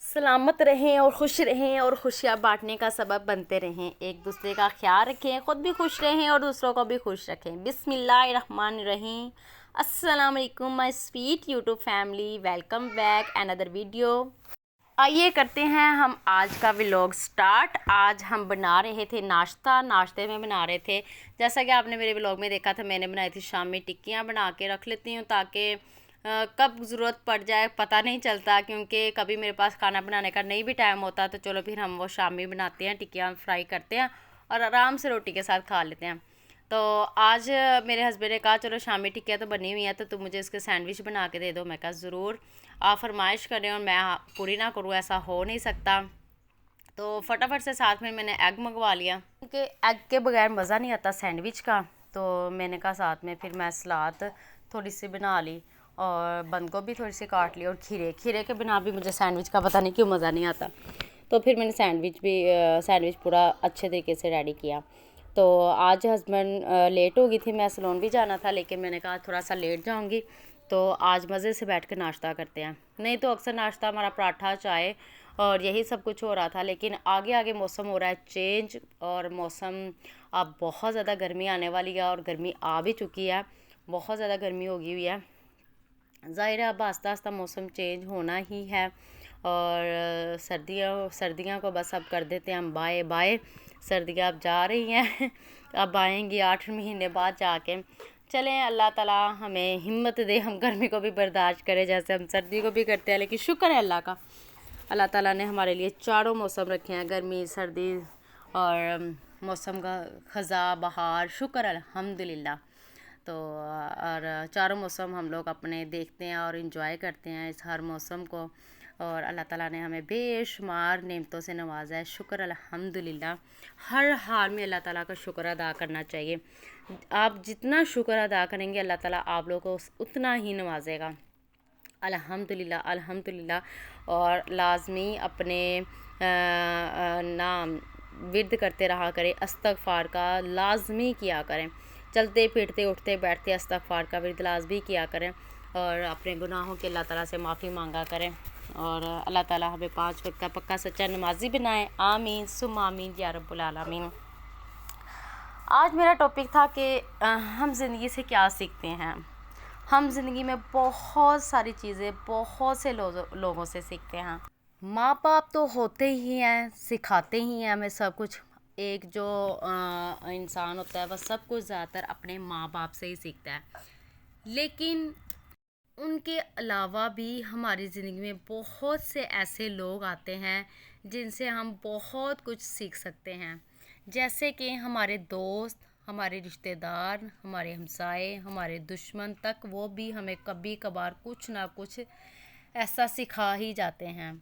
सलामत रहें और खुश रहें और खुशियाँ बांटने का सबब बनते रहें। एक दूसरे का ख्याल रखें, ख़ुद भी खुश रहें और दूसरों को भी खुश रखें। बिस्मिल्लाहिर्रहमानिर्रहीम। अस्सलाम वालेकुम my sweet YouTube family, welcome back another video. आइए करते हैं हम आज का व्लॉग स्टार्ट। आज हम बना रहे थे नाश्ते में बना रहे थे, जैसा कि आपने मेरे व्लॉग में देखा था, मैंने बनाई थी शाम में टिक्कियाँ। बना के रख लेती हूँ ताकि कब ज़रूरत पड़ जाए पता नहीं चलता, क्योंकि कभी मेरे पास खाना बनाने का नहीं भी टाइम होता तो चलो फिर हम वो शाम में बनाते हैं, टिक्कियाँ फ्राई करते हैं और आराम से रोटी के साथ खा लेते हैं। तो आज मेरे हस्बैंड ने कहा चलो शामी टिक्कियाँ तो बनी हुई हैं तो तुम मुझे इसके सैंडविच बना के दे दो। मैं कहा ज़रूर, आप फरमाइश करें और मैं पूरी ना करूँ, ऐसा हो नहीं सकता। तो फटाफट से साथ में मैंने एग मंगवा लिया, क्योंकि एग के बगैर मज़ा नहीं आता सैंडविच का। तो मैंने कहा साथ में फिर मैं सलाद थोड़ी सी बना ली और बंद गोभी थोड़ी सी काट ली और खीरे के बिना भी मुझे सैंडविच का पता नहीं क्यों मज़ा नहीं आता। तो फिर मैंने सैंडविच पूरा अच्छे तरीके से रेडी किया। तो आज हस्बैंड लेट हो गई थी, मैं सैलून भी जाना था, लेकिन मैंने कहा थोड़ा सा लेट जाऊंगी तो आज मज़े से बैठ कर नाश्ता करते हैं। नहीं तो अक्सर नाश्ता हमारा पराठा चाय और यही सब कुछ हो रहा था, लेकिन आगे आगे मौसम हो रहा है चेंज और मौसम अब बहुत ज़्यादा गर्मी आने वाली है और गर्मी आ भी चुकी है, बहुत ज़्यादा गर्मी हो गई हुई है। ज़ाहिर है अब आस्ता आस्ता मौसम चेंज होना ही है और सर्दियाँ को बस अब कर देते हैं हम बाय बाय। सर्दियाँ अब जा रही हैं अब आएंगी 8 महीने बाद जाके। चलें, अल्लाह ताला हमें हिम्मत दे, हम गर्मी को भी बर्दाश्त करें जैसे हम सर्दी को भी करते हैं। लेकिन शुक्र है अल्लाह का, अल्लाह ताला ने हमारे लिए चारों मौसम रखे हैं, गर्मी सर्दी और मौसम का ख़ज़ा बहार। शुक्र अल्हम्दुलिल्लाह। तो और चारों मौसम हम लोग अपने देखते हैं और इन्जॉय करते हैं इस हर मौसम को। और अल्लाह ताला ने हमें बेशुमार नेमतों से नवाजा है, शुक्र अल्हम्दुलिल्लाह। हर हाल में अल्लाह ताला का शुक्र अदा करना चाहिए। आप जितना शुक्र अदा करेंगे अल्लाह ताला आप लोगों को उतना ही नवाजेगा। अल्हम्दुलिल्लाह अल्हम्दुलिल्लाह। और लाजमी अपने नाम विर्द करते रहा करें, अस्तगफार का लाजमी किया करें, चलते फिरते उठते बैठते अस्तगफार का विर्द लाजमी किया करें और अपने गुनाहों के अल्लाह ताला से माफ़ी मांगा करें। और अल्लाह ताला हमें 5 वक्त का पक्का सच्चा नमाजी बनाए, आमीन सुम आमीन या रब्बुल आलमीन। आज मेरा टॉपिक था कि हम ज़िंदगी से क्या सीखते हैं। हम ज़िंदगी में बहुत सारी चीज़ें बहुत से लोगों से सीखते हैं। माँ बाप तो होते ही हैं, सिखाते ही हैं हमें सब कुछ। एक जो इंसान होता है वह सब कुछ ज़्यादातर अपने माँ बाप से ही सीखता है, लेकिन उनके अलावा भी हमारी ज़िंदगी में बहुत से ऐसे लोग आते हैं जिनसे हम बहुत कुछ सीख सकते हैं। जैसे कि हमारे दोस्त, हमारे रिश्तेदार, हमारे हमसाए, हमारे दुश्मन तक, वो भी हमें कभी कभार कुछ ना कुछ ऐसा सिखा ही जाते हैं।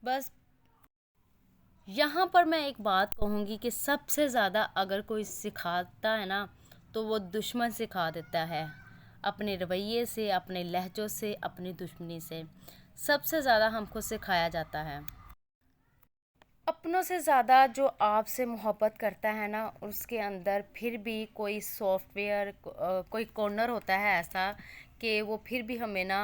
बस यहाँ पर मैं एक बात कहूँगी कि सबसे ज़्यादा अगर कोई सिखाता है ना तो वो दुश्मन सिखा देता है, अपने रवैये से, अपने लहजों से, अपनी दुश्मनी से सबसे ज़्यादा हमको सिखाया जाता है। अपनों से ज़्यादा जो आपसे मोहब्बत करता है ना, उसके अंदर फिर भी कोई सॉफ्टवेयर कोई कॉर्नर होता है ऐसा कि वो फिर भी हमें ना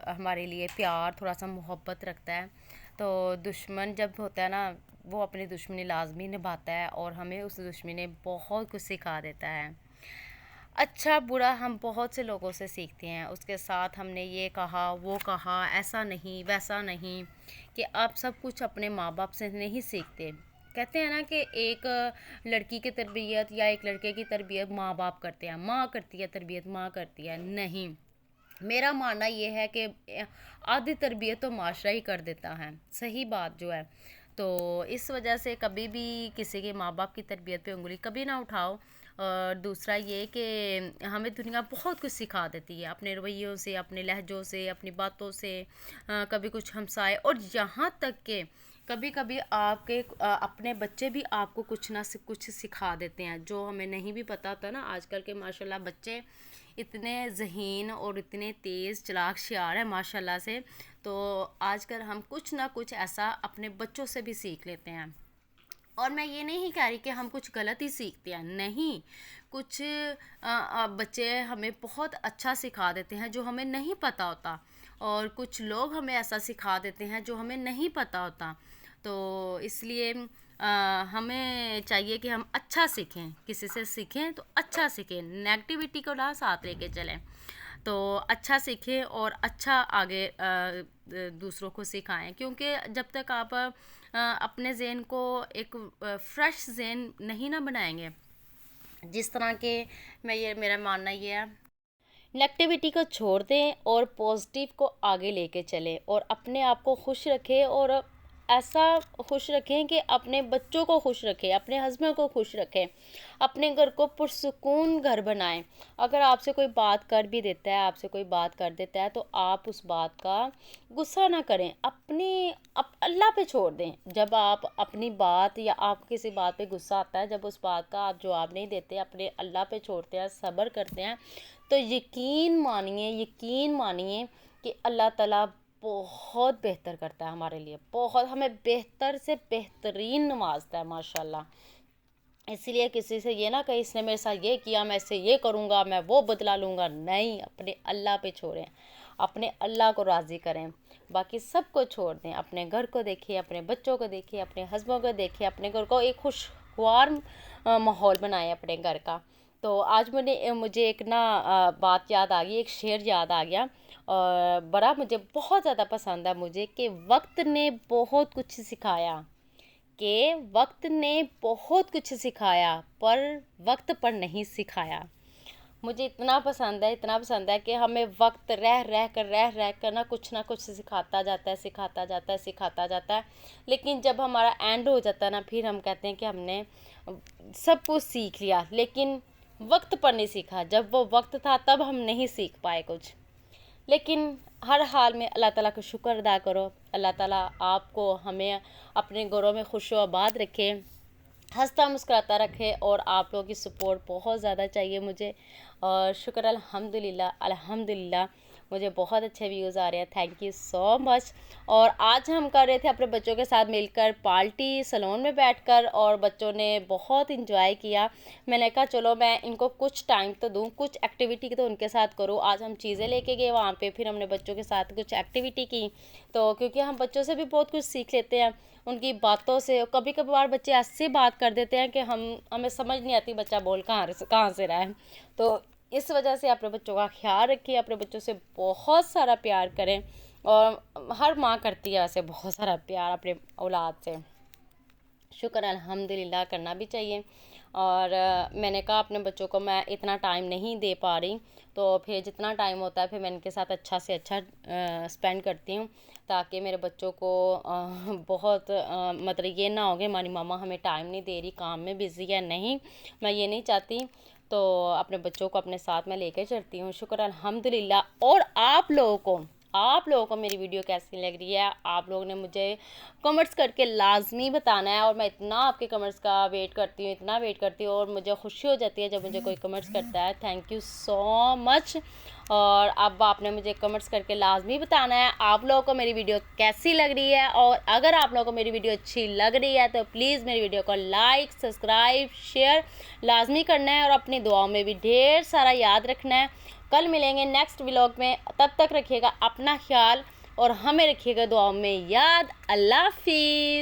हमारे लिए प्यार थोड़ा सा मोहब्बत रखता है। तो दुश्मन जब होता है ना वो अपनी दुश्मनी लाजमी निभाता है और हमें उस दुश्मनी ने बहुत कुछ सिखा देता है। अच्छा बुरा हम बहुत से लोगों से सीखते हैं, उसके साथ हमने ये कहा वो कहा, ऐसा नहीं वैसा नहीं, कि आप सब कुछ अपने माँ बाप से नहीं सीखते। कहते हैं ना कि एक लड़की की तरबियत या एक लड़के की तरबियत माँ बाप करते हैं, माँ करती है तरबियत, माँ करती है नहीं। मेरा मानना ये है कि आधी तरबियत तो माशरा ही कर देता है, सही बात जो है। तो इस वजह से कभी भी किसी के माँ बाप की तरबियत पे उंगली कभी ना उठाओ। और दूसरा ये कि हमें दुनिया बहुत कुछ सिखा देती है अपने रवैयों से, अपने लहजों से, अपनी बातों से, कभी कुछ हमसाए, और यहाँ तक कि कभी कभी आपके अपने बच्चे भी आपको कुछ ना कुछ सिखा देते हैं जो हमें नहीं भी पता होता ना। आजकल के माशाल्लाह बच्चे इतने ज़हीन और इतने तेज़ चालाक शायर है माशाल्लाह से। तो आजकल हम कुछ ना कुछ ऐसा अपने बच्चों से भी सीख लेते हैं। और मैं ये नहीं कह रही कि हम कुछ गलत ही सीखते हैं, नहीं। कुछ बच्चे हमें बहुत अच्छा सिखा देते हैं जो हमें नहीं पता होता, और कुछ लोग हमें ऐसा सिखा देते हैं जो हमें नहीं पता होता। तो इसलिए हमें चाहिए कि हम अच्छा सीखें, किसी से सीखें तो अच्छा सीखें, नेगेटिविटी को ना साथ लेके चलें। तो अच्छा सीखें और अच्छा आगे दूसरों को सिखाएं, क्योंकि जब तक आप अपने ज़हन को एक फ्रेश ज़हन नहीं ना बनाएंगे, जिस तरह के मेरा मानना ये है, नेगेटिविटी को छोड़ दें और पॉजिटिव को आगे लेके चलें और अपने आप को खुश रखें और ऐसा खुश रखें कि अपने बच्चों को खुश रखें, अपने हस्बैंड को खुश रखें, अपने घर को पुरसुकून घर बनाएं। अगर आपसे कोई बात कर भी देता है, आपसे कोई बात कर देता है, तो आप उस बात का गुस्सा ना करें, अल्लाह पे छोड़ दें। जब आप अपनी बात या आप किसी बात पे गुस्सा आता है, जब उस बात का आप जवाब नहीं देते, अपने अल्लाह पे छोड़ते हैं, सब्र करते हैं, तो यकीन मानिए कि अल्लाह ताला बहुत बेहतर करता है हमारे लिए, बहुत हमें बेहतर से बेहतरीन नवाजता है माशाल्लाह। इसलिए किसी से ये ना कहीं इसने मेरे साथ ये किया, मैं इससे ये करूँगा, मैं वो बदला लूँगा, नहीं, अपने अल्लाह पे छोड़ें, अपने अल्लाह को राज़ी करें, बाकी सब को छोड़ दें। अपने घर को देखिए, अपने बच्चों को देखिए, अपने हस्बैंड को देखिए, अपने घर को एक खुशगवार माहौल बनाएं अपने घर का। तो आज मुझे एक ना बात याद आ गई, एक शेर याद आ गया और बड़ा मुझे बहुत ज़्यादा पसंद है मुझे, कि वक्त ने बहुत कुछ सिखाया, कि वक्त ने बहुत कुछ सिखाया पर वक्त पर नहीं सिखाया। मुझे इतना पसंद है, इतना पसंद है कि हमें वक्त रह कर ना कुछ सिखाता जाता है, सिखाता जाता है, सिखाता जाता है। लेकिन जब हमारा एंड हो जाता है ना, फिर हम कहते हैं कि हमने सब कुछ सीख लिया, लेकिन वक्त पर नहीं सीखा। जब वो वक्त था तब हम नहीं सीख पाए कुछ। लेकिन हर हाल में अल्लाह ताला का शुक्र अदा करो, अल्लाह ताला आपको हमें अपने घरों में खुश आबाद रखे, हंसता मुस्कुराता रखे, और आप लोगों की सपोर्ट बहुत ज़्यादा चाहिए मुझे। और शुक्र अल्हम्दुलिल्लाह, अल्हम्दुलिल्लाह मुझे बहुत अच्छे व्यूज़ आ रहे हैं, थैंक यू सो मच। और आज हम कर रहे थे अपने बच्चों के साथ मिलकर पार्टी सैलून में बैठकर, और बच्चों ने बहुत इंजॉय किया। मैंने कहा चलो मैं इनको कुछ टाइम तो दूँ, कुछ एक्टिविटी तो उनके साथ करूँ। आज हम चीज़ें लेके गए वहाँ पे, फिर हमने बच्चों के साथ कुछ एक्टिविटी की। तो क्योंकि हम बच्चों से भी बहुत कुछ सीख लेते हैं, उनकी बातों से। कभी कभार बच्चे ऐसे बात कर देते हैं कि हमें समझ नहीं आती बच्चा बोल कहाँ से रहा है। तो इस वजह से अपने बच्चों का ख्याल रखिए, अपने बच्चों से बहुत सारा प्यार करें, और हर माँ करती है वैसे बहुत सारा प्यार अपने औलाद से। शुक्र अल्हम्दुलिल्लाह करना भी चाहिए। और मैंने कहा अपने बच्चों को मैं इतना टाइम नहीं दे पा रही, तो फिर जितना टाइम होता है फिर मैं इनके साथ अच्छा से अच्छा स्पेंड करती हूँ, ताकि मेरे बच्चों को बहुत मतलब ये ना हो कि हमारी मामा हमें टाइम नहीं दे रही, काम में बिज़ी है। नहीं, मैं ये नहीं चाहती। तो अपने बच्चों को अपने साथ में लेकर चलती हूँ, शुक्र अल्हम्दुलिल्लाह। और आप लोगों को मेरी वीडियो कैसी लग रही है, आप लोगों ने मुझे कमेंट्स करके लाजमी बताना है। और मैं इतना आपके कमेंट्स का वेट करती हूँ, इतना वेट करती हूँ, और मुझे खुशी हो जाती है जब मुझे कोई कमेंट्स करता है। Thank you so much. और अब आपने मुझे कमेंट्स करके लाजमी बताना है आप लोगों को मेरी वीडियो कैसी लग रही है। और अगर आप लोगों को मेरी वीडियो अच्छी लग रही है तो प्लीज़ मेरी वीडियो को लाइक, सब्सक्राइब, शेयर लाजमी करना है, और अपनी दुआओं में भी ढेर सारा याद रखना है। कल मिलेंगे नेक्स्ट व्लॉग में, तब तक रखिएगा अपना ख्याल और हमें रखिएगा दुआओं में याद। अल्लाह हाफिज़।